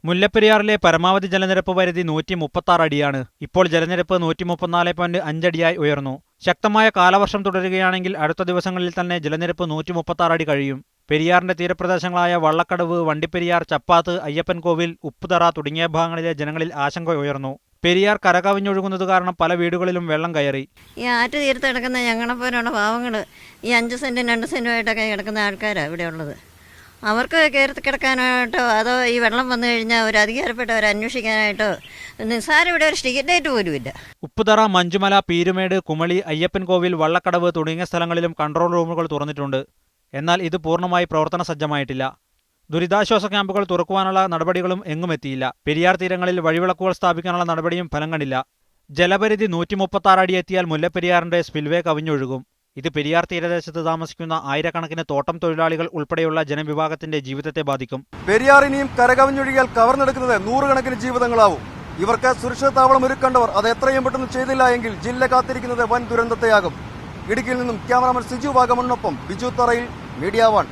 മുല്ലപ്പെരിയാറിലെ പരമാവധി ജലനിരപ്പ് പരിധി 136 അടിയാണ്. ഇപ്പോൾ ജലനിരപ്പ് 134.5 അടിയായി ഉയർന്നു. ശക്തമായ കാലവർഷം തുടരുകയാണെങ്കിൽ അടുത്ത ദിവസങ്ങളിൽ തന്നെ ജലനിരപ്പ് 136 അടി കഴിയും. പെരിയാറിന്റെ തീരപ്രദേശങ്ങളായ വള്ളക്കടവ്, വണ്ടിപ്പെരിയാർ, ചപ്പാത്ത്, അയ്യപ്പൻകോവിൽ, ഉപ്പുതറ തുടങ്ങിയ ഭാഗങ്ങളിലെ ജനങ്ങളിൽ ആശങ്ക ഉയർന്നു. പെരിയാർ കരകവിഞ്ഞൊഴുകുന്നത് കാരണം പല വീടുകളിലും വെള്ളം കയറി. ഈ ആറ്റു തീരത്ത് കിടക്കുന്ന ഞങ്ങളെപ്പോലുള്ള പാവങ്ങൾ, ഈ 5 സെന്റും 2 സെന്റുമായിട്ടൊക്കെ കിടക്കുന്ന ആൾക്കാരാണ് ഇവിടെ ഉള്ളത്. അവർക്ക് കയറി കിടക്കാനായിട്ടോ അതോ ഈ വെള്ളം വന്നു കഴിഞ്ഞാൽ ഒരു അധികാരപ്പെട്ടവർ അന്വേഷിക്കാനായിട്ടോ നിസ്സാരം ഇവിടെ ഒരു സ്ട്രീറ്റ് ലൈറ്റ് പോലുമില്ല. ഉപ്പുതറ, മഞ്ചുമല, പീരുമേട്, കുമളി, അയ്യപ്പൻകോവിൽ, വള്ളക്കടവ് തുടങ്ങിയ സ്ഥലങ്ങളിലും കൺട്രോൾ റൂമുകൾ തുറന്നിട്ടുണ്ട്. എന്നാൽ ഇത് പൂർണ്ണമായി പ്രവർത്തന സജ്ജമായിട്ടില്ല. ദുരിതാശ്വാസ ക്യാമ്പുകൾ തുറക്കുവാനുള്ള നടപടികളും എങ്ങുമെത്തിയില്ല. പെരിയാർ തീരങ്ങളിൽ വഴിവിളക്കുകൾ സ്ഥാപിക്കാനുള്ള നടപടിയും ഫലം കണ്ടില്ല. ജലപരിധി 136 അടി എത്തിയാൽ മുല്ലപ്പെരിയാറിന്റെ സ്പിൽവേ കവിഞ്ഞൊഴുകും. ഇത് പെരിയാർ തീരദേശത്ത് താമസിക്കുന്ന ആയിരക്കണക്കിന് തോട്ടം തൊഴിലാളികൾ ഉൾപ്പെടെയുള്ള ജനവിഭാഗത്തിന്റെ ജീവിതത്തെ ബാധിക്കും. പെരിയാർ ഇനിയും കരകവിഞ്ഞൊഴുകിയാൽ കവർന്നെടുക്കുന്നത് 100 കണക്കിന് ജീവിതങ്ങളാവും. ഇവർക്ക് സുരക്ഷിത താവളം ഒരുക്കേണ്ടവർ അത് എത്രയും പെട്ടെന്ന് ചെയ്തില്ല എങ്കിൽ ജില്ല കാത്തിരിക്കുന്നത് വൻ ദുരന്തത്തെയാകും. ഇടുക്കിയിൽ നിന്നും ക്യാമറാമാൻ സിജു വാഗമണിനൊപ്പം ബിജു തറയിൽ, മീഡിയ 1.